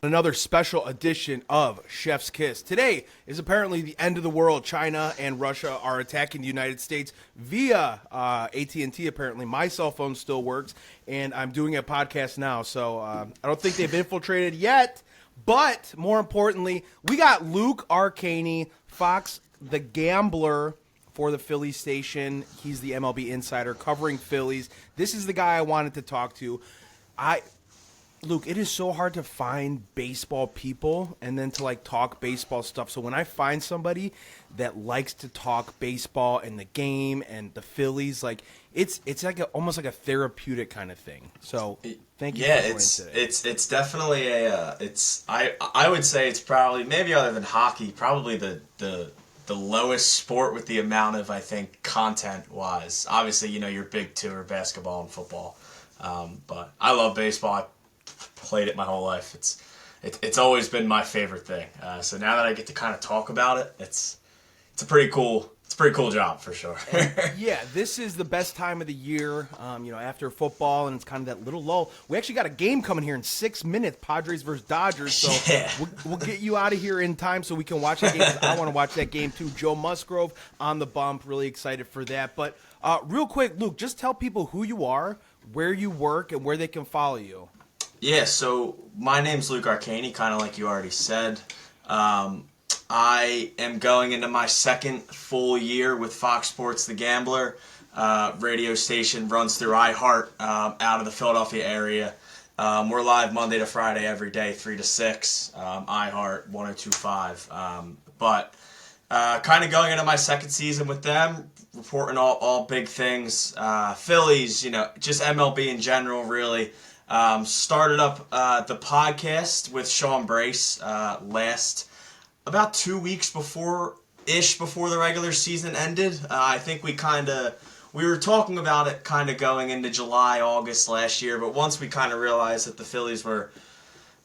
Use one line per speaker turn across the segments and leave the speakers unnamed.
Another special edition of Chef's Kiss. Today is apparently the end of the world. China and Russia are attacking the United States via AT&T. Apparently, my cell phone still works, and I'm doing a podcast now. So I don't think they've infiltrated yet. But more importantly, we got Luke Arcaini, Fox the Gambler for the Phillies station. He's the MLB Insider covering Phillies. This is the guy I wanted to talk to. Luke, it is so hard to find baseball people and then to talk baseball stuff. So when I find somebody that likes to talk baseball and the game and the Phillies, it's almost like a therapeutic kind of thing. So thank you for joining today.
It's definitely I would say it's probably, maybe other than hockey, probably the lowest sport with the amount of, I think, content wise. Obviously, your big two are basketball and football. But I love baseball. I played it my whole life. It's always been my favorite thing. So now that I get to kind of talk about it, it's a pretty cool job for sure.
Yeah, this is the best time of the year. After football, and it's kind of that little lull. We actually got a game coming here in 6 minutes, Padres versus Dodgers. So
yeah.
we'll get you out of here in time so we can watch that game. 'Cause I want to watch that game too. Joe Musgrove on the bump. Really excited for that. But real quick, Luke, just tell people who you are, where you work, and where they can follow you.
Yeah, so my name's Luke Arcaini, kind of like you already said. I am going into my second full year with Fox Sports The Gambler. Radio station runs through iHeart out of the Philadelphia area. We're live Monday to Friday every day, 3 to 6, iHeart 102.5. But kind of going into my second season with them, reporting all big things. Phillies, just MLB in general, really. Started up the podcast with Sean Brace last about 2 weeks before the regular season ended. I think we were talking about it kind of going into July, August last year, but once we kind of realized that the Phillies were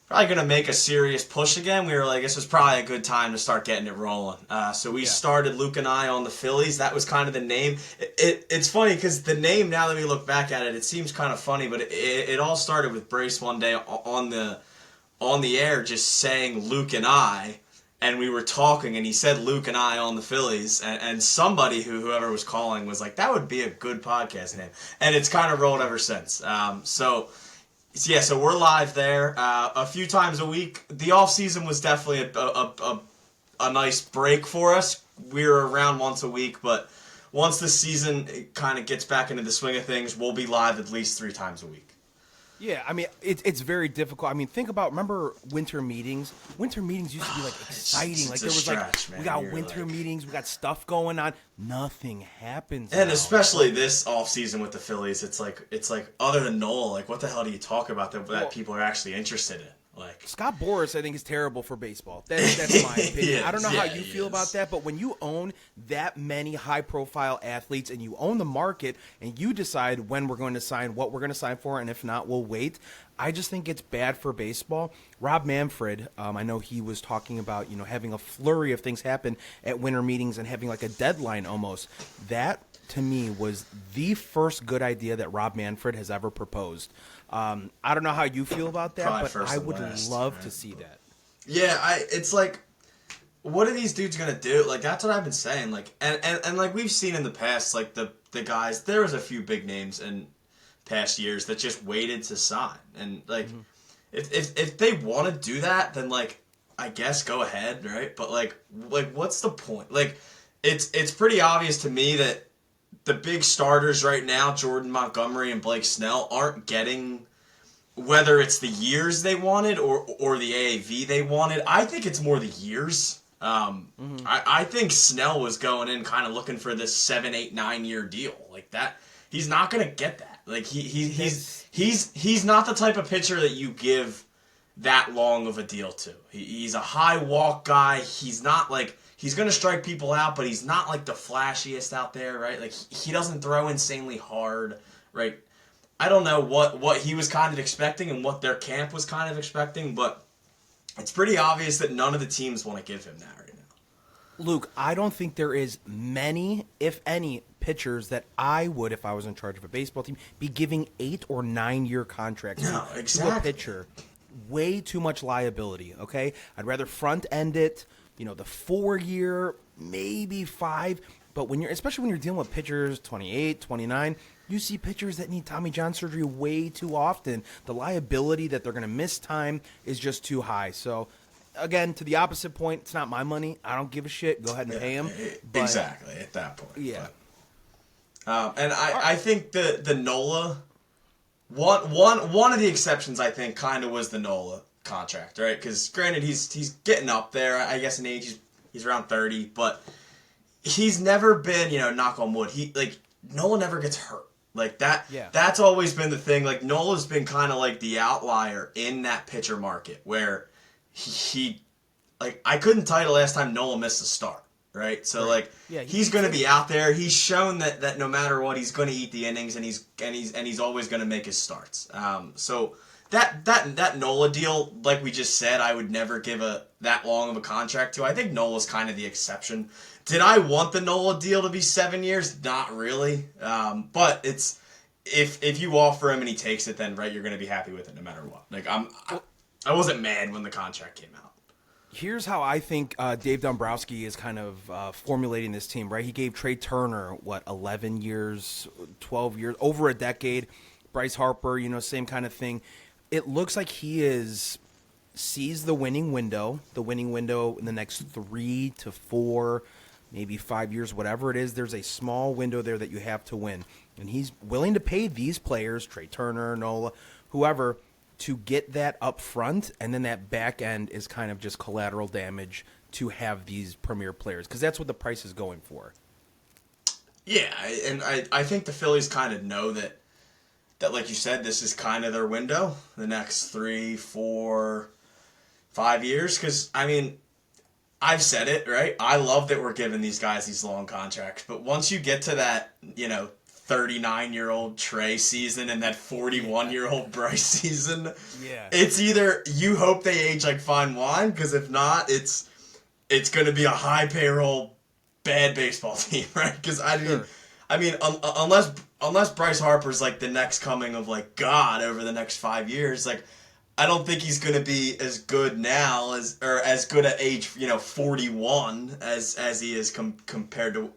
probably going to make a serious push again, we were like, this was probably a good time to start getting it rolling. So we started Luke and I on the Phillies. That was kind of the name. It's funny because the name, now that we look back at it, it seems kind of funny, but it all started with Brace one day on the air just saying Luke and I, and we were talking, and he said Luke and I on the Phillies, and somebody whoever was calling was like, that would be a good podcast name. And it's kind of rolled ever since. So we're live there a few times a week. The off season was definitely a nice break for us. We were around once a week, but once the season kind of gets back into the swing of things, we'll be live at least 3 times a week.
Yeah, I mean, it's very difficult. I mean, remember winter meetings? Winter meetings used to be exciting.
It's
there was
stretch, man.
We got winter meetings, we got stuff going on. Nothing happens.
And
now.
especially this off season with the Phillies, it's like other than Noel, what the hell do you talk about that people are actually interested in?
Scott Boras, I think, is terrible for baseball. That's my opinion. I don't know how you feel about that, but when you own that many high-profile athletes and you own the market and you decide when we're going to sign, what we're going to sign for, and if not, we'll wait, I just think it's bad for baseball. Rob Manfred, I know he was talking about having a flurry of things happen at winter meetings and having a deadline almost. That, to me, was the first good idea that Rob Manfred has ever proposed. I don't know how you feel about that,
Probably
but I would love to see that.
Yeah, it's what are these dudes gonna do? That's what I've been saying. And we've seen in the past, the guys. There was a few big names in past years that just waited to sign, and if they want to do that, then I guess go ahead, right? But what's the point? It's pretty obvious to me that the big starters right now, Jordan Montgomery and Blake Snell, aren't getting, whether it's the years they wanted or the AAV they wanted. I think it's more the years. I think Snell was going in kind of looking for this 7, 8, 9 year deal that. He's not gonna get that. He's not the type of pitcher that you give that long of a deal to. He's a high walk guy. He's not he's going to strike people out, but he's not the flashiest out there, right? He doesn't throw insanely hard, right? I don't know what he was kind of expecting and what their camp was kind of expecting, but it's pretty obvious that none of the teams want to give him that right now.
Luke, I don't think there is many, if any, pitchers that I would, if I was in charge of a baseball team, be giving 8 or 9 year contracts
No,
to
exactly.
a pitcher. way too much liability, okay? I'd rather front end it, the 4 year, maybe 5. But especially when you're dealing with pitchers 28, 29, you see pitchers that need Tommy John surgery way too often. The liability that they're going to miss time is just too high. So, again, to the opposite point, it's not my money. I don't give a shit. Go ahead and pay him.
Exactly, at that point.
Yeah.
And I think the Nola, one of the exceptions, I think, kind of was the Nola contract, right? Because granted, he's getting up there, I guess, in age. He's around 30, but he's never been, knock on wood. Nola never gets hurt. Like that.
Yeah.
That's always been the thing. Like Nola's been kind of like the outlier in that pitcher market where he I couldn't tell you the last time Nola missed a start. Right. So he's going to be out there. He's shown that no matter what, he's going to eat the innings and he's always going to make his starts. So that Nola deal, like we just said, I would never give that long of a contract to. I think Nola's kind of the exception. Did I want the Nola deal to be 7 years? Not really. But it's if you offer him and he takes it, then you're going to be happy with it no matter what. Like I wasn't mad when the contract came out.
Here's how I think Dave Dombrowski is kind of formulating this team, right? He gave Trey Turner, 11 years, 12 years, over a decade. Bryce Harper, same kind of thing. It looks like he sees the winning window in the next 3 to 4, maybe 5 years, whatever it is. There's a small window there that you have to win. And he's willing to pay these players, Trey Turner, Nola, whoever, to get that up front, and then that back end is kind of just collateral damage to have these premier players, because that's what the price is going for.
Yeah, and I think the Phillies kind of know that, like you said, this is kind of their window, the next 3, 4, 5 years, because, I've said it, right? I love that we're giving these guys these long contracts, but once you get to that, 39-year-old Trey season and that 41-year-old Bryce season, it's either you hope they age like fine wine, because if not, it's going to be a high payroll, bad baseball team, right? Because unless Bryce Harper's like the next coming of like God over the next 5 years, I don't think he's going to be as good now as good at age 41 as he is compared to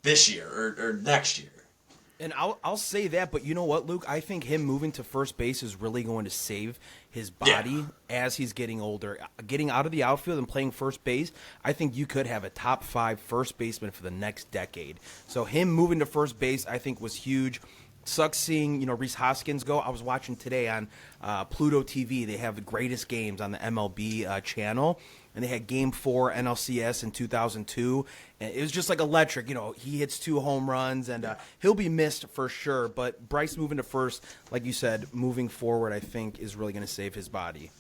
this year or next year.
And I'll say that, but you know what, Luke? I think him moving to first base is really going to save his body as he's getting older. Getting out of the outfield and playing first base, I think you could have a top 5 first baseman for the next decade. So him moving to first base, I think, was huge. Sucks seeing, Rhys Hoskins go. I was watching today on Pluto TV. They have the greatest games on the MLB channel. And they had Game 4 NLCS in 2002. And it was just electric. He hits 2 home runs, and he'll be missed for sure. But Bryce moving to first, like you said, moving forward, I think, is really going to save his body.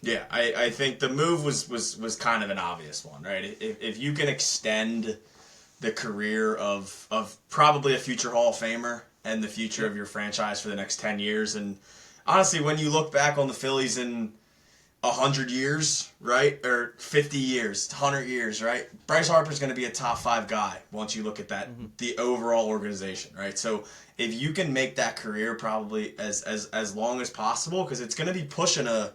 Yeah, I think the move was kind of an obvious one, right? If you can extend the career of probably a future Hall of Famer and the future of your franchise for the next 10 years. And honestly, when you look back on the Phillies in 100 years, right? Or 50 years, 100 years, right? Bryce Harper's going to be a top 5 guy once you look at that, the overall organization, right? So if you can make that career probably as long as possible, because it's going to be pushing a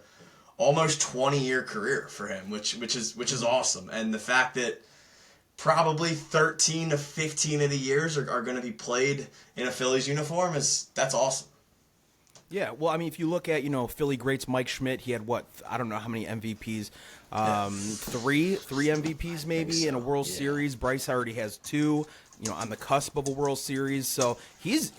almost 20-year career for him, which is awesome. And the fact that probably 13 to 15 of the years are going to be played in a Phillies uniform that's awesome.
Yeah, well, if you look at, Philly greats, Mike Schmidt, he had I don't know how many MVPs, 3 MVPs maybe in a World Series. Bryce already has 2, on the cusp of a World Series. So he's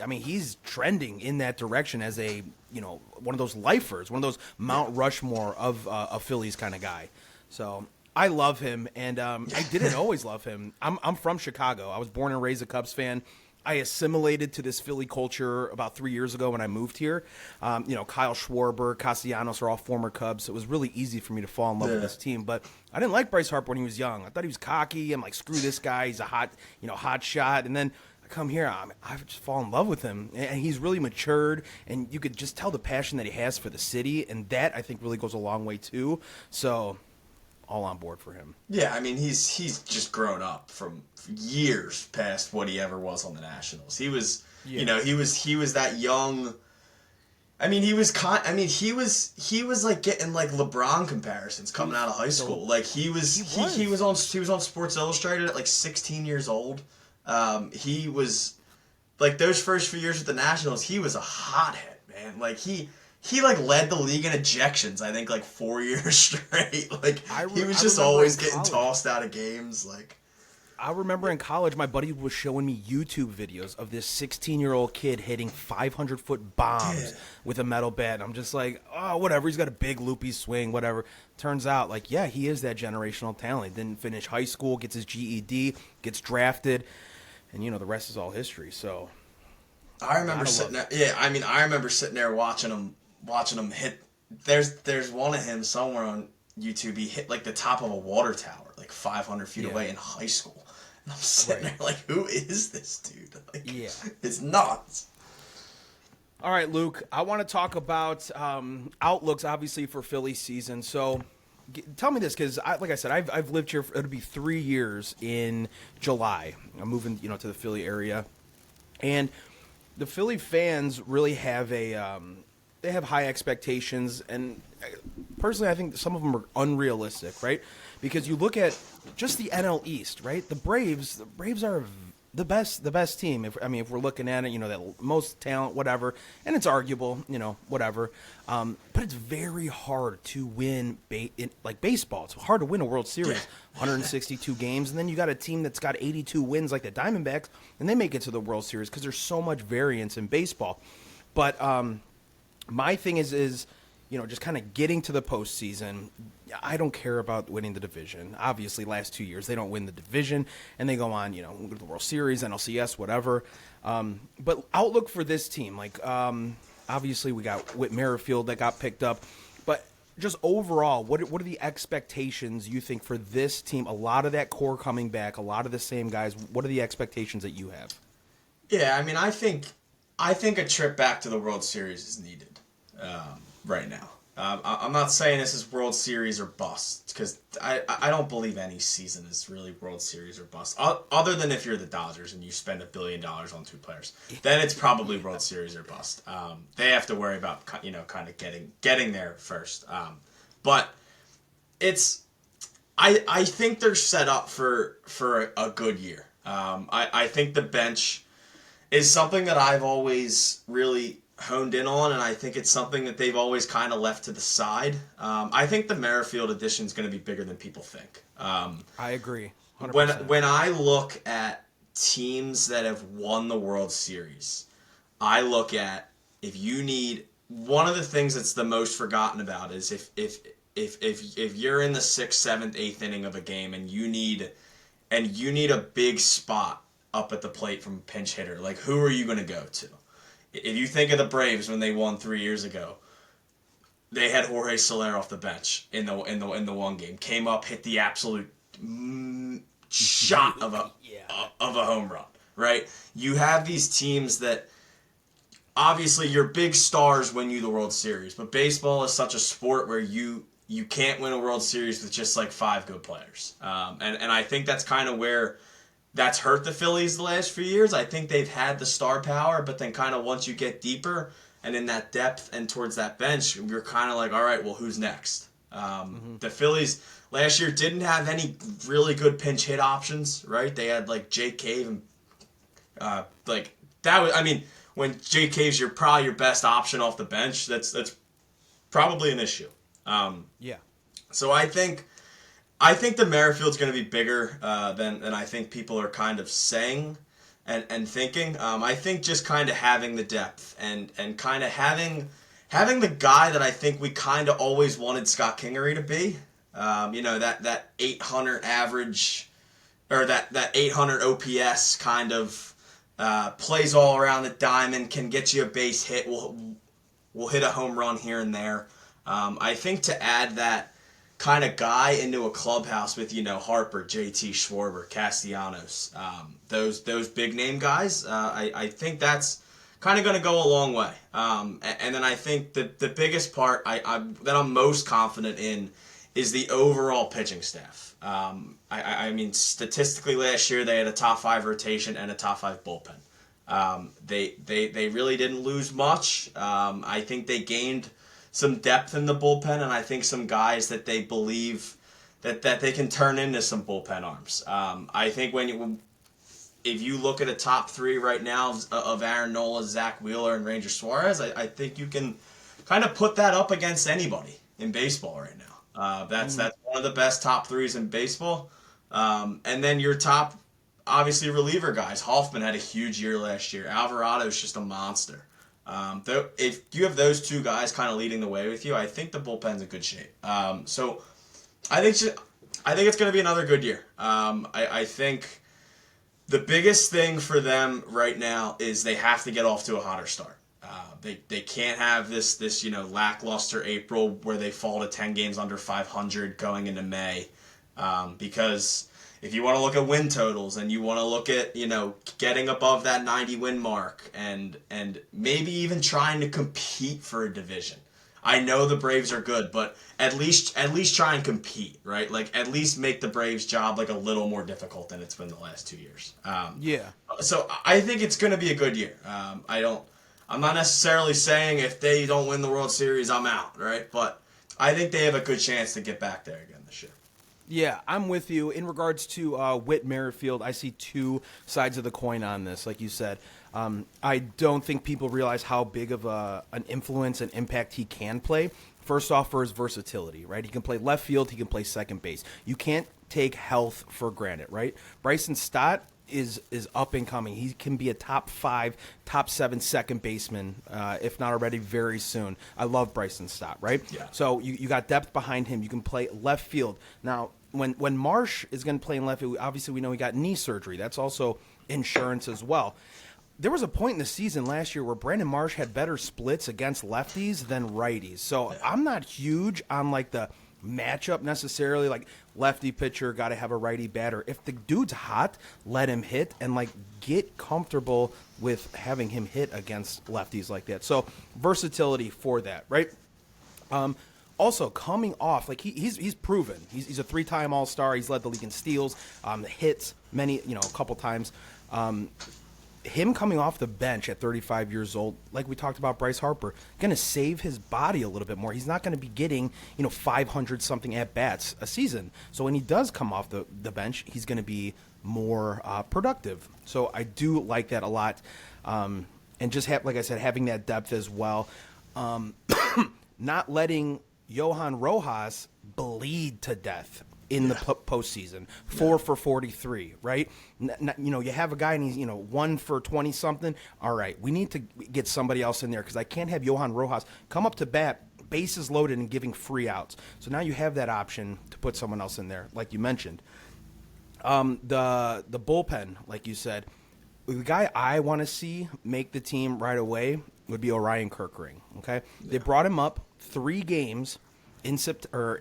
trending in that direction as a, one of those lifers, one of those Mount Rushmore of a Phillies kind of guy. So I love him, and I didn't always love him. I'm from Chicago. I was born and raised a Cubs fan. I assimilated to this Philly culture about 3 years ago when I moved here. Kyle Schwarber, Castellanos are all former Cubs, so it was really easy for me to fall in love with this team. But I didn't like Bryce Harper when he was young. I thought he was cocky. I'm like, screw this guy. He's a hot shot. And then I come here, I just fall in love with him. And he's really matured, and you could just tell the passion that he has for the city. And that, I think, really goes a long way, too. So all on board for him.
Yeah, he's just grown up from years past what he ever was on the Nationals. He was, he was that young I mean, he was like getting like LeBron comparisons coming out of high school. Like he was on Sports Illustrated at like 16 years old. He was like those first few years with the Nationals. He was a hothead, man. Like he like led the league in ejections. I think like 4 years straight. Like he was just always getting tossed out of games. Like.
I remember in college, my buddy was showing me YouTube videos of this 16-year-old kid hitting 500-foot bombs with a metal bat. I'm just like, oh, whatever. He's got a big loopy swing, whatever. Turns out, like, yeah, he is that generational talent. Didn't finish high school, gets his GED, gets drafted, and, you know, the rest is all history. So
I remember sitting there. Yeah, I mean, I remember sitting there watching him hit. There's one of him somewhere on YouTube. He hit, like, the top of a water tower, like 500 feet away in high school. And I'm sitting there like, who is this dude? Like, it's nuts.
All right, Luke, I want to talk about outlooks, obviously, for Phillies season. So tell me this, because, like I said, I've lived here, it'll be 3 years in July. I'm moving, you know, to the Philly area. And the Philly fans really have they have high expectations, and personally, I think some of them are unrealistic, right? Because you look at just the NL East, right? The Braves are the best team. If we're looking at it, you know, that most talent, whatever, and it's arguable, you know, whatever. But it's very hard to win like baseball. It's hard to win a World Series, 162 games, and then you got a team that's got 82 wins like the Diamondbacks, and they make it to the World Series because there's so much variance in baseball. But my thing is, you know, just kind of getting to the postseason. I don't care about winning the division. Obviously, last 2 years, they don't win the division, and they go on, you know, go to the World Series, NLCS, whatever. But outlook for this team, like, obviously, we got Whit Merrifield that got picked up. But just overall, what are the expectations you think for this team? A lot of that core coming back, a lot of the same guys. What are the expectations that you have?
Yeah, I mean, I think a trip back to the World Series is needed right now. I'm not saying this is World Series or bust, because I don't believe any season is really World Series or bust. Other than if you're the Dodgers and you spend $1 billion on 2 players, then it's probably World Series or bust. They have to worry about, you know, kind of getting there first. But I think they're set up for a good year. I think the bench is something that I've always really honed in on, and I think it's something that they've always kind of left to the side. I think the Merrifield addition is going to be bigger than people think.
I agree. 100%.
When I look at teams that have won the World Series, I look at, if you need, one of the things that's the most forgotten about is if you're in the 6th, 7th, 8th inning of a game and you need a big spot up at the plate from a pinch hitter, like, who are you going to go to? If you think of the Braves when they won 3 years ago, they had Jorge Soler off the bench in the one game. Came up, hit the absolute shot of a home run. Right? You have these teams that obviously your big stars win you the World Series, but baseball is such a sport where you can't win a World Series with just like 5 good players. And I think that's kind of where that's hurt the Phillies the last few years. I think they've had the star power, but then kind of once you get deeper and in that depth and towards that bench, you're kind of like, all right, well, who's next? The Phillies last year didn't have any really good pinch hit options, right? They had like Jake Cave and like that was, I mean, when Jake Cave's probably your best option off the bench, that's probably an issue. So I think the Merrifield's going to be bigger than I think people are kind of saying and thinking. I think just kind of having the depth and kind of having the guy that I think we kind of always wanted Scott Kingery to be. You know, that 800 average, or that 800 OPS kind of plays all around the diamond, can get you a base hit, will hit a home run here and there. I think to add that kind of guy into a clubhouse with, you know, Harper, JT, Schwarber, Castellanos, those big name guys, I think that's kind of going to go a long way. And then I think the biggest part that I'm most confident in is the overall pitching staff. I mean, statistically last year they had a top 5 rotation and a top 5 bullpen. They really didn't lose much. I think they gained some depth in the bullpen, and I think some guys that they believe that they can turn into some bullpen arms. I think if you look at a top three right now of Aaron Nola, Zach Wheeler, and Ranger Suarez, I think you can kind of put that up against anybody in baseball right now. That's one of the best top threes in baseball. And then your top, obviously, reliever guys. Hoffman had a huge year last year. Alvarado's just a monster. If you have those two guys kind of leading the way with you, I think the bullpen's in good shape. So I think it's going to be another good year. I think the biggest thing for them right now is they have to get off to a hotter start. They can't have this lackluster April where they fall to 10 games under 500 going into May, because if you want to look at win totals and you want to look at getting above that 90 win mark and maybe even trying to compete for a division. I know the Braves are good, but at least try and compete, right? Like at least make the Braves' job like a little more difficult than it's been the last 2 years. So I think it's going to be a good year. I'm not necessarily saying if they don't win the World Series, I'm out, right? But I think they have a good chance to get back there again this year.
Yeah, I'm with you. In regards to Whit Merrifield, I see two sides of the coin on this, like you said. I don't think people realize how big of an influence and impact he can play. First off, for his versatility, right? He can play left field. He can play second base. You can't take health for granted, right? Bryson Stott is up and coming. He can be a top 5, top 7 second baseman, if not already very soon. I love Bryson Stott, right?
Yeah.
So you got depth behind him. You can play left field. Now, when Marsh is going to play in left field, obviously we know he got knee surgery. That's also insurance as well. There was a point in the season last year where Brandon Marsh had better splits against lefties than righties. So I'm not huge on like the matchup necessarily, like lefty pitcher, got to have a righty batter. If the dude's hot, let him hit and like get comfortable with having him hit against lefties like that. So versatility for that, right? Also coming off, like he's proven. He's a 3-time All-Star. He's led the league in steals, hits many, a couple times. Him coming off the bench at 35 years old, like we talked about Bryce Harper, going to save his body a little bit more. He's not going to be getting, 500-something at-bats a season. So when he does come off the bench, he's going to be more productive. So I do like that a lot. And just, like I said, having that depth as well. Not letting Johan Rojas bleed to death in the postseason. 4 for 43, right? You have a guy and he's 1 for 20 something. All right, we need to get somebody else in there because I can't have Johan Rojas come up to bat, bases loaded, and giving free outs. So now you have that option to put someone else in there, like you mentioned. The bullpen, like you said, the guy I want to see make the team right away would be Orion Kerkering. Okay, they brought him up 3 games. In September,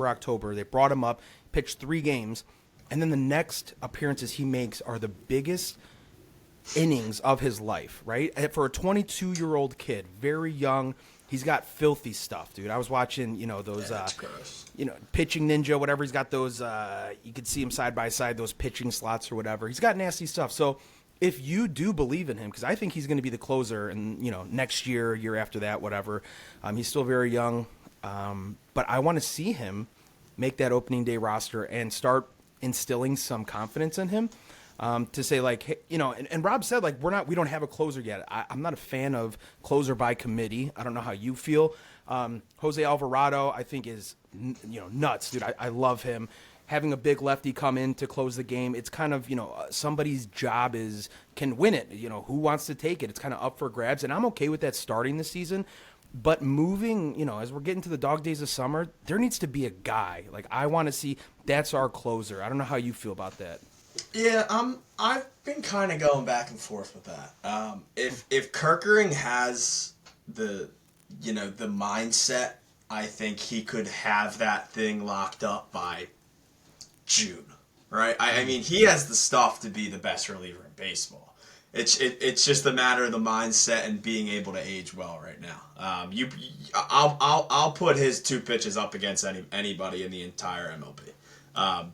October, they brought him up, pitched 3 games, and then the next appearances he makes are the biggest innings of his life, right? For a 22-year-old kid, very young, he's got filthy stuff, dude. I was watching, those, pitching ninja, whatever. He's got those, you could see him side by side, those pitching slots or whatever. He's got nasty stuff. So if you do believe in him, because I think he's going to be the closer, and next year after that, whatever. He's still very young. But I want to see him make that opening day roster and start instilling some confidence in him, to say like, hey, and Rob said like, we don't have a closer yet. I'm not a fan of closer by committee. I don't know how you feel. Jose Alvarado, I think is, nuts, dude. I love him. Having a big lefty come in to close the game, it's kind of, somebody's job can win it. Who wants to take it? It's kind of up for grabs. And I'm okay with that starting the season. But moving, as we're getting to the dog days of summer, there needs to be a guy. Like, I want to see that's our closer. I don't know how you feel about that.
Yeah, I've been kind of going back and forth with that. If Kerkering has the mindset, I think he could have that thing locked up by June, right? I mean, he has the stuff to be the best reliever in baseball. It's just a matter of the mindset and being able to age well right now. I'll put his 2 pitches up against anybody in the entire MLB.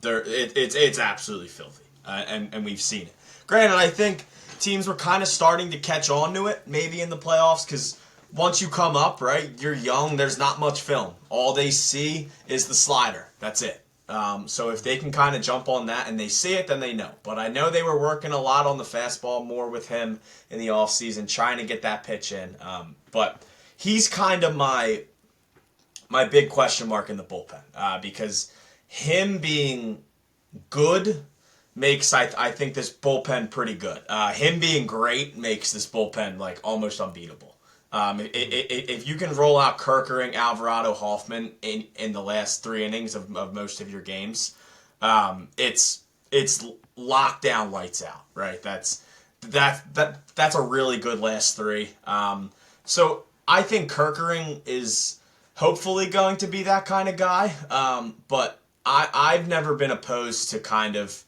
It's absolutely filthy, and we've seen it. Granted, I think teams were kind of starting to catch on to it, maybe in the playoffs, because once you come up, right, you're young, there's not much film. All they see is the slider. That's it. So if they can kind of jump on that and they see it, then they know. But I know they were working a lot on the fastball more with him in the offseason, trying to get that pitch in. But he's kind of my big question mark in the bullpen, because him being good makes I think this bullpen pretty good. Him being great makes this bullpen like almost unbeatable. If you can roll out Kerkering, Alvarado, Hoffman in the last 3 innings of most of your games, it's lockdown, lights out, right? That's a really good last 3. So I think Kerkering is hopefully going to be that kind of guy, but I've never been opposed to kind of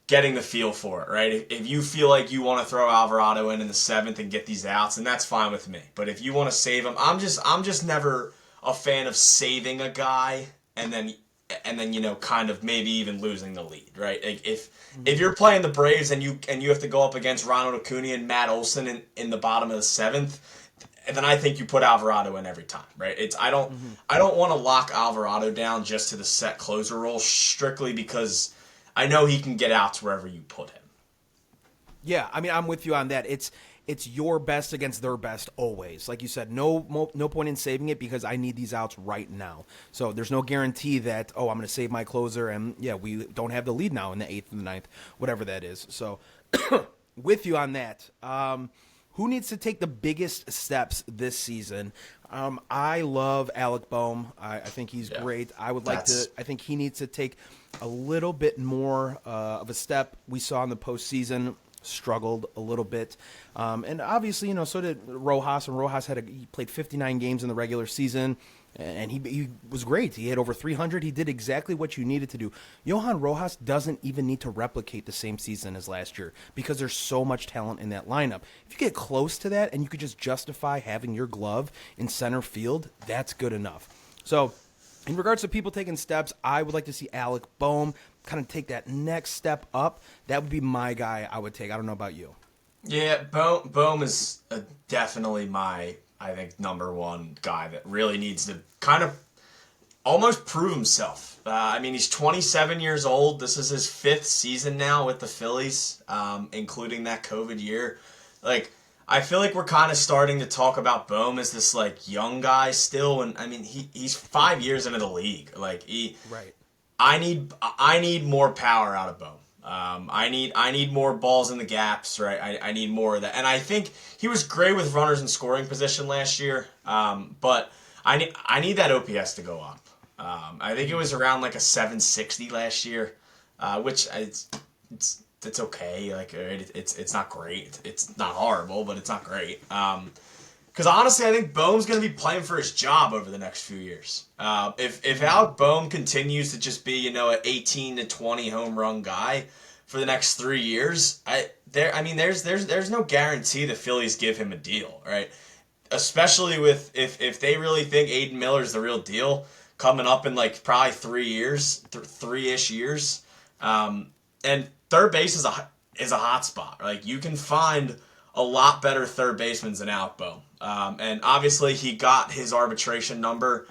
getting the feel for it, right? If you feel like you want to throw Alvarado in the 7th and get these outs, then that's fine with me. But if you want to save him, I'm just never a fan of saving a guy and then kind of maybe even losing the lead, right? If you're playing the Braves and you have to go up against Ronald Acuna and Matt Olson in the bottom of the 7th, and then I think you put Alvarado in every time, right? I don't want to lock Alvarado down just to the set closer role strictly because I know he can get outs wherever you put him.
Yeah, I mean, I'm with you on that. It's your best against their best always. Like you said, no point in saving it because I need these outs right now. So there's no guarantee that, I'm going to save my closer and, we don't have the lead now in the 8th and the 9th, whatever that is. So with you on that. Who needs to take the biggest steps this season? I love Alec Boehm. I think he's great. I think he needs to take a little bit more of a step. We saw in the postseason struggled a little bit, and obviously, so did Rojas. And Rojas he played 59 games in the regular season, and he was great. He hit over 300. He did exactly what you needed to do. Johan Rojas doesn't even need to replicate the same season as last year because there's so much talent in that lineup. If you get close to that and you could just justify having your glove in center field, that's good enough. So in regards to people taking steps, I would like to see Alec Boehm kind of take that next step up. That would be my guy I would take. I don't know about you.
Yeah, Boehm is definitely my, I think, number one guy that really needs to kind of almost prove himself. He's 27 years old. This is his 5th season now with the Phillies, including that COVID year. Like, I feel like we're kind of starting to talk about Boehm as this, like, young guy still. And, he's 5 years into the league. Like,
right.
I need more power out of Boehm. I need more balls in the gaps, right? I need more of that. And I think he was great with runners in scoring position last year. But I need that OPS to go up. I think it was around like a 760 last year, which it's okay. Like it's not great. It's not horrible, but it's not great. Because honestly, I think Boehm's going to be playing for his job over the next few years. If Alec Boehm continues to just be, an 18 to 20 home run guy for the next 3 years, there's no guarantee the Phillies give him a deal, right? Especially with if they really think Aiden Miller's the real deal coming up in like probably 3 years, 3-ish years, and third base is a hot spot. Like you can find a lot better third basemen than Alec Boehm. And obviously he got his arbitration number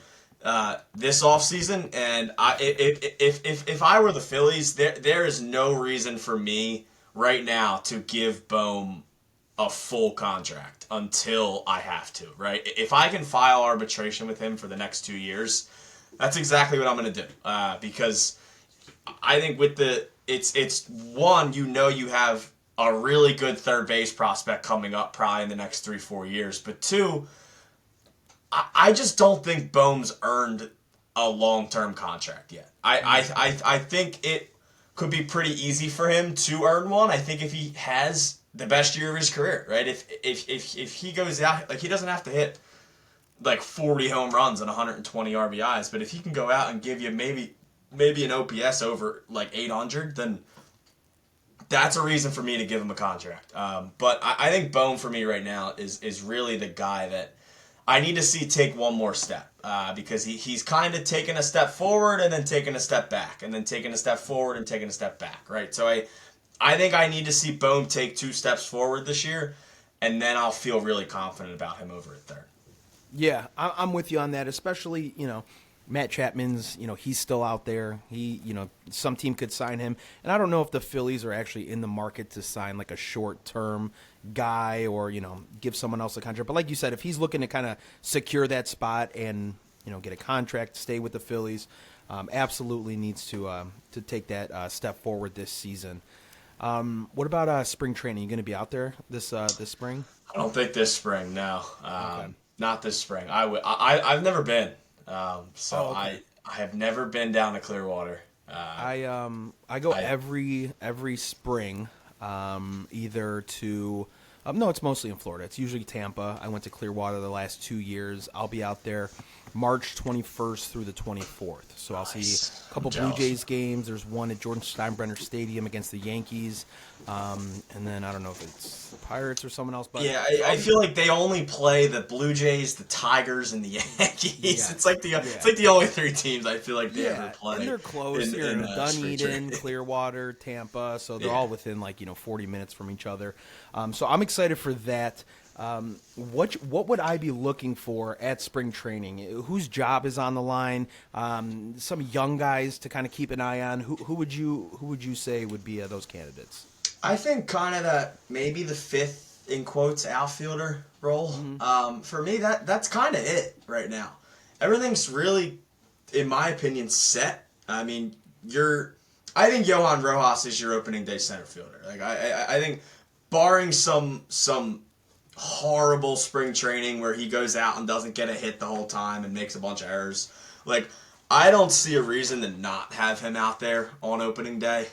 this offseason, and if I were the Phillies, there is no reason for me right now to give Boehm a full contract until I have to, right? If I can file arbitration with him for the next 2 years, that's exactly what I'm going to do. Because I think with it's one, you have a really good third base prospect coming up probably in the next 3-4 years. But two, I just don't think Boehm's earned a long-term contract yet. I think it could be pretty easy for him to earn one. I think if he has the best year of his career, right? If he goes out, like he doesn't have to hit like 40 home runs and 120 RBIs, but if he can go out and give you maybe an OPS over like 800, then that's a reason for me to give him a contract. But I think Boehm for me right now is really the guy that I need to see take one more step because he's kind of taken a step forward and then taking a step back and then taking a step forward and taking a step back, right? So I think I need to see Bohm take 2 steps forward this year, and then I'll feel really confident about him over at third.
Yeah, I'm with you on that, especially, Matt Chapman's, he's still out there. Some team could sign him. And I don't know if the Phillies are actually in the market to sign like a short-term guy or, give someone else a contract. But like you said, if he's looking to kind of secure that spot and, get a contract, stay with the Phillies, absolutely needs to take that step forward this season. What about spring training? You going to be out there this spring?
I don't think this spring, no.
Okay.
Not this spring. I've never been. So
Okay.
I have never been down to Clearwater.
I go
I
every spring, either to no, it's mostly in Florida. It's usually Tampa. I went to Clearwater the last 2 years. I'll be out there March 21st through the 24th. So I'll see
Nice.
a couple
I'm
Blue
jealous.
Jays games. There's one at Jordan Steinbrenner Stadium against the Yankees, and then I don't know if it's the Pirates or someone else. But
Yeah,
so
I feel like they only play the Blue Jays, the Tigers, and the Yankees.
Yeah.
It's like the only 3 teams I feel like they ever
Yeah,
play.
and they're close.
in spring
Dunedin,
training.
Clearwater, Tampa, so they're
Yeah.
all within 40 minutes from each other. So I'm excited for that. What would I be looking for at spring training? Whose job is on the line? Some young guys to kind of keep an eye on. Who would you say would be those candidates?
I think kind of that maybe the 5th in quotes outfielder role. For me, that's kind of it right now. Everything's really, in my opinion, set. I mean, I think Johan Rojas is your opening day center fielder. Like I think, barring some horrible spring training where he goes out and doesn't get a hit the whole time and makes a bunch of errors, like I don't see a reason to not have him out there on opening day.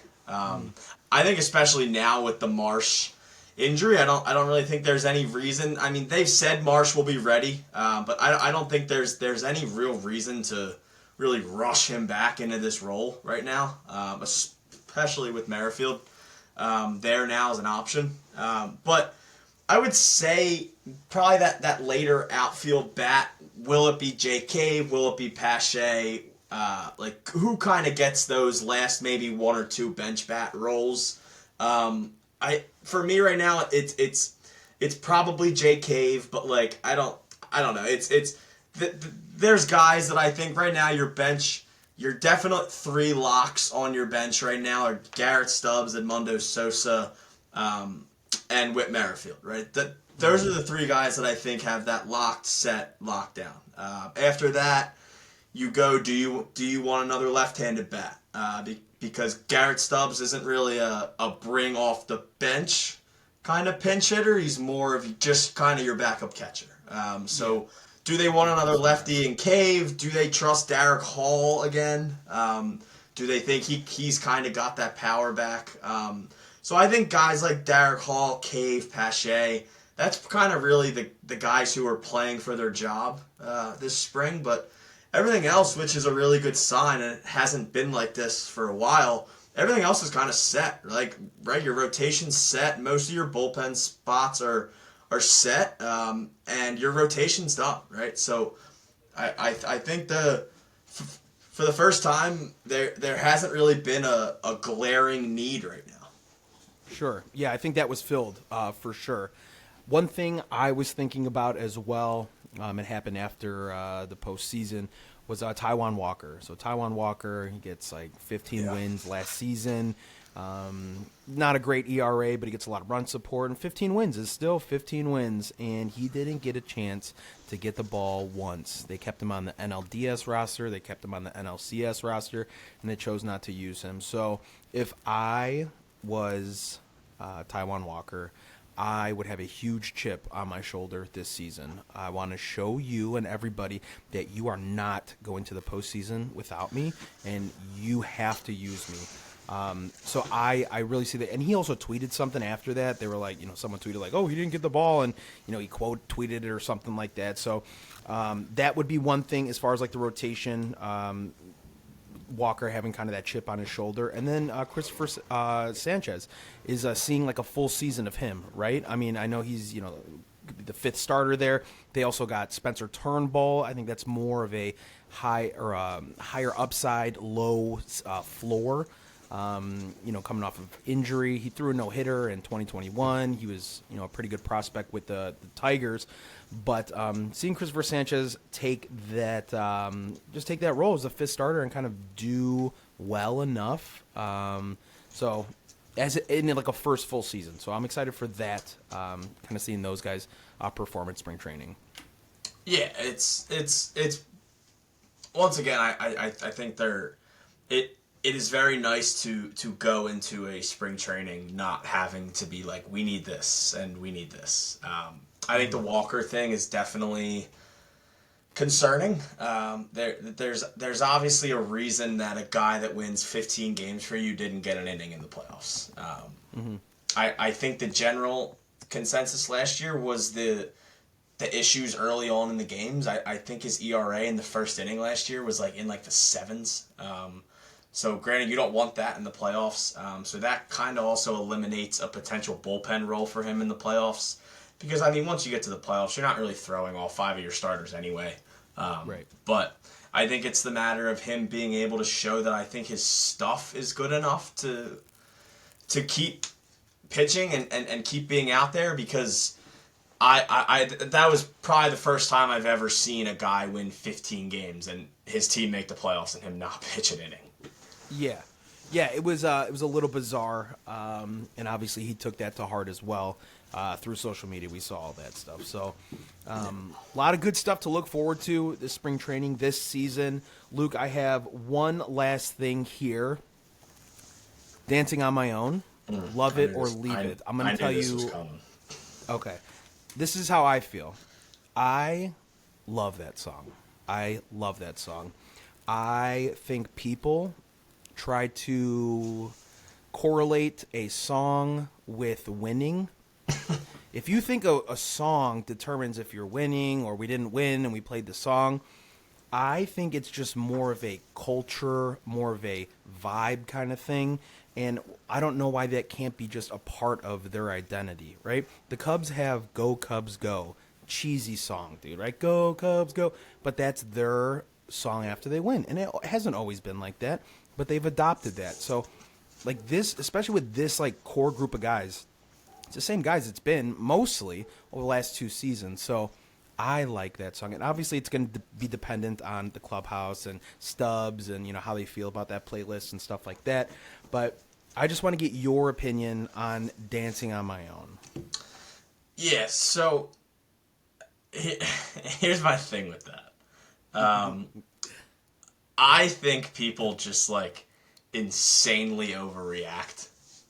I think especially now with the Marsh injury, I don't really think there's any reason. I mean, they've said Marsh will be ready, but I don't think there's any real reason to really rush him back into this role right now, especially with Merrifield there now as an option. But I would say probably that later outfield bat. Will it be J.K.? Will it be Pache? Who kind of gets those last maybe 1 or 2 bench bat roles? For me right now, it's probably J. Cave, but I don't know. There's guys that I think right now your definite 3 locks on your bench right now are Garrett Stubbs, Edmundo Sosa, and Whit Merrifield, right? Those are the 3 guys that I think have that locked down. After that, you go, do you want another left-handed bat? Because Garrett Stubbs isn't really a bring off the bench kind of pinch hitter. He's more of just kind of your backup catcher. So do they want another lefty in Cave? Do they trust Derek Hall again? Do they think he's kind of got that power back? So I think guys like Derek Hall, Cave, Pache, that's kind of really the guys who are playing for their job this spring. But everything else, which is a really good sign, and it hasn't been like this for a while, everything else is kind of set. Right, your rotation's set. Most of your bullpen spots are set, and your rotation's done, right? So I think for the first time, there hasn't really been a glaring need right now.
Sure. Yeah, I think that was filled for sure. One thing I was thinking about as well, it happened after the postseason, was Taijuan Walker. So Taijuan Walker, he gets 15 wins last season. Not a great ERA, but he gets a lot of run support. And 15 wins is still 15 wins. And he didn't get a chance to get the ball once. They kept him on the NLDS roster. They kept him on the NLCS roster. And they chose not to use him. So if I was Taijuan Walker, I would have a huge chip on my shoulder this season. I want to show you and everybody that you are not going to the postseason without me, and you have to use me. So I really see that. And he also tweeted something after that. They were someone tweeted oh, he didn't get the ball, and he quote tweeted it or something like that. So that would be one thing as far as the rotation. Walker having kind of that chip on his shoulder, and then Christopher Sanchez is seeing a full season of him, right? I mean, I know he's the 5th starter there. They also got Spencer Turnbull. I think that's more of a higher upside, low floor. Coming off of injury. He threw a no-hitter in 2021. He was, a pretty good prospect with the Tigers. But seeing Christopher Sanchez take that role as a fifth starter and kind of do well enough. So as in like a first full season. So I'm excited for that, kind of seeing those guys perform at spring training.
Yeah, it's once again, I think it is very nice to go into a spring training not having to be like, we need this and we need this. I think the Walker thing is definitely concerning. There's obviously a reason that a guy that wins 15 games for you didn't get an inning in the playoffs. I think the general consensus last year was the issues early on in the games. I think his ERA in the first inning last year was like in like the sevens. So granted, you don't want that in the playoffs. So that kind of also eliminates a potential bullpen role for him in the playoffs. Because, once you get to the playoffs, you're not really throwing all 5 of your starters anyway.
Right.
But I think it's the matter of him being able to show that I think his stuff is good enough to keep pitching and keep being out there, because I that was probably the first time I've ever seen a guy win 15 games and his team make the playoffs and him not pitch an inning.
Yeah, it was a little bizarre, and obviously he took that to heart as well. Through social media, we saw all that stuff. So, a lot of good stuff to look forward to this spring training this season. Luke, I have one last thing here. Dancing on My Own. Love it or leave it. I'm going to tell you. Okay. This is how I feel. I love that song. I think people try to correlate a song with winning. If you think a song determines if you're winning or we didn't win and we played the song, I think it's just more of a culture, more of a vibe kind of thing. And I don't know why that can't be just a part of their identity, right? The Cubs have Go Cubs Go. Cheesy song, dude, right? Go Cubs Go. But that's their song after they win. And it hasn't always been like that, but they've adopted that. So, like this, especially with this like core group of guys, it's the same guys it's been mostly over the last 2 seasons. So I like that song. And obviously it's going to be dependent on the clubhouse and Stubbs and, how they feel about that playlist and stuff like that. But I just want to get your opinion on Dancing on My Own.
Yeah, so here's my thing with that. I think people just like insanely overreact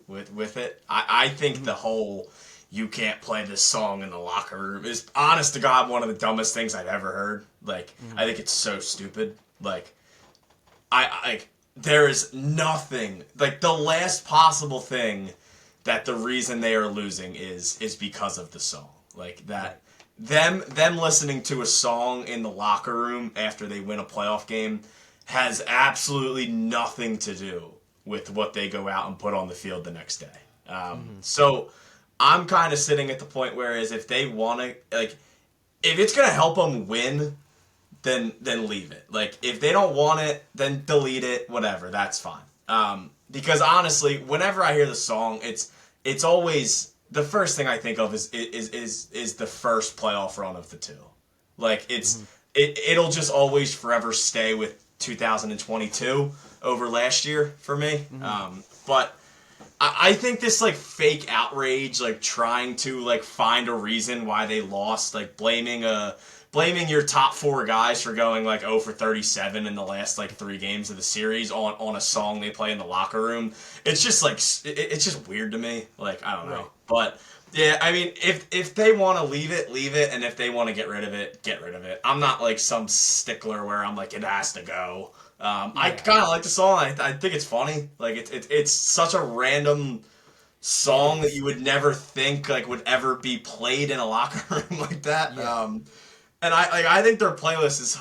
with it. I think the whole "you can't play this song in the locker room" is, honest to God, one of the dumbest things I've ever heard. Like, I think it's so stupid. Like, there is nothing, like, the last possible thing that the reason they are losing is because of the song. Like, that them listening to a song in the locker room after they win a playoff game has absolutely nothing to do with what they go out and put on the field the next day. So I'm kind of sitting at the point where if they want to, like, if it's going to help them win, then leave it. Like, if they don't want it, then delete it, whatever, that's fine. Because honestly, whenever I hear the song, it's always, the first thing I think of is the first playoff run of the two. Like, it'll just always forever stay with 2022 over last year for me. But I think this like fake outrage, like trying to like find a reason why they lost, like blaming your top 4 guys for going like 0 for 37 in the last like 3 games of the series on a song they play in the locker room. It's just like, it's just weird to me. Like, I don't know. Right. But yeah, if they want to leave it, and if they want to get rid of it, get rid of it. I'm not like some stickler where I'm like, it has to go. I kind of like the song. I think it's funny. Like, it's such a random song that you would never think like would ever be played in a locker room like that. Yeah. And I think their playlist is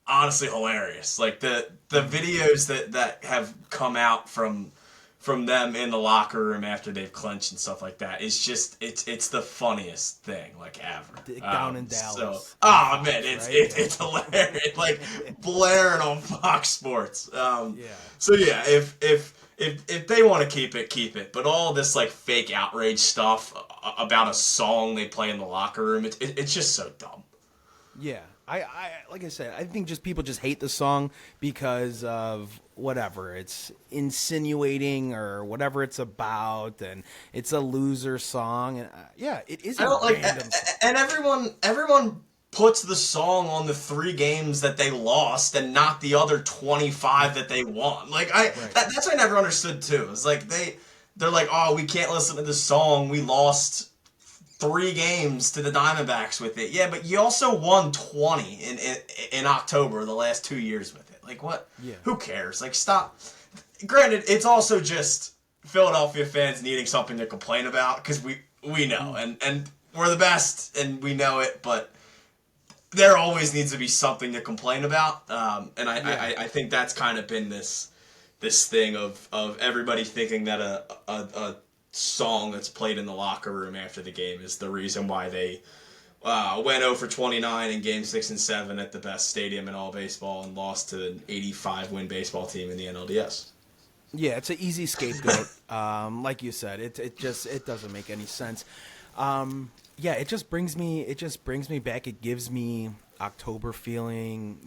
honestly hilarious. Like the videos that have come out from from them in the locker room after they've clinched and stuff like that. It's just it's the funniest thing like ever.
Down in Dallas.
So, oh man, it's hilarious. Like blaring on Fox Sports. So yeah, if they want to keep it. But all this like fake outrage stuff about a song they play in the locker room, it's just so dumb.
Yeah, I like I said, I think just people just hate the song because of whatever it's insinuating or whatever it's about, and it's a loser song. And yeah, it is.
I don't like, and everyone puts the song on the 3 games that they lost and not the other 25 that they won. Like that's what I never understood too. It's like they're like, oh, we can't listen to this song. We lost 3 games to the Diamondbacks with it. Yeah, but you also won 20 in October the last 2 years with it. Like what? Yeah. Who cares? Like stop. Granted, it's also just Philadelphia fans needing something to complain about because we know and we're the best and we know it, but there always needs to be something to complain about. And I think that's kind of been this thing of everybody thinking that a song that's played in the locker room after the game is the reason why they went 0 for 29 in Game 6 and 7 at the best stadium in all baseball and lost to an 85-win baseball team in the NLDS.
Yeah, it's an easy scapegoat. Like you said, it doesn't make any sense. Yeah, it just brings me back. It gives me October feeling,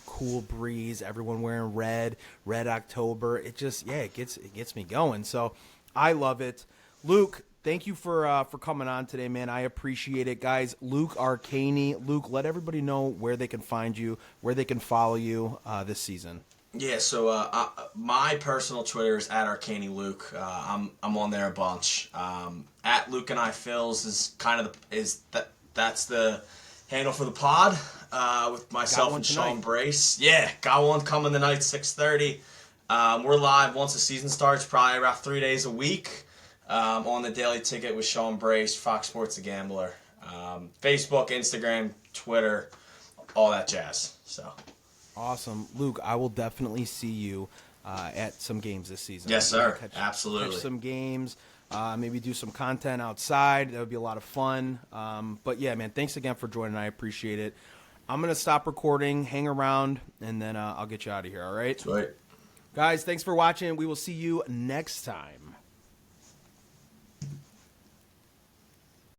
cool breeze, everyone wearing red October. It gets me going. So I love it. Luke, thank you for coming on today, man. I appreciate it, guys. Luke Arcaini. Luke, let everybody know where they can find you, where they can follow you this season.
Yeah, so my personal Twitter is at Arcaini Luke. I'm on there a bunch. At Luke and I Phils is that's the handle for the pod with myself and Sean Brace. Yeah, got one coming tonight, 6:30. We're live once the season starts, probably about 3 days a week. On the Daily Ticket with Sean Brace, Fox Sports The Gambler, Facebook, Instagram, Twitter, all that jazz. So.
Awesome. Luke, I will definitely see you at some games this season.
Yes, sir. Absolutely.
Catch some games, maybe do some content outside. That would be a lot of fun. But, yeah, man, thanks again for joining. I appreciate it. I'm going to stop recording, hang around, and then I'll get you out of here, all right?
That's right.
Guys, thanks for watching. We will see you next time.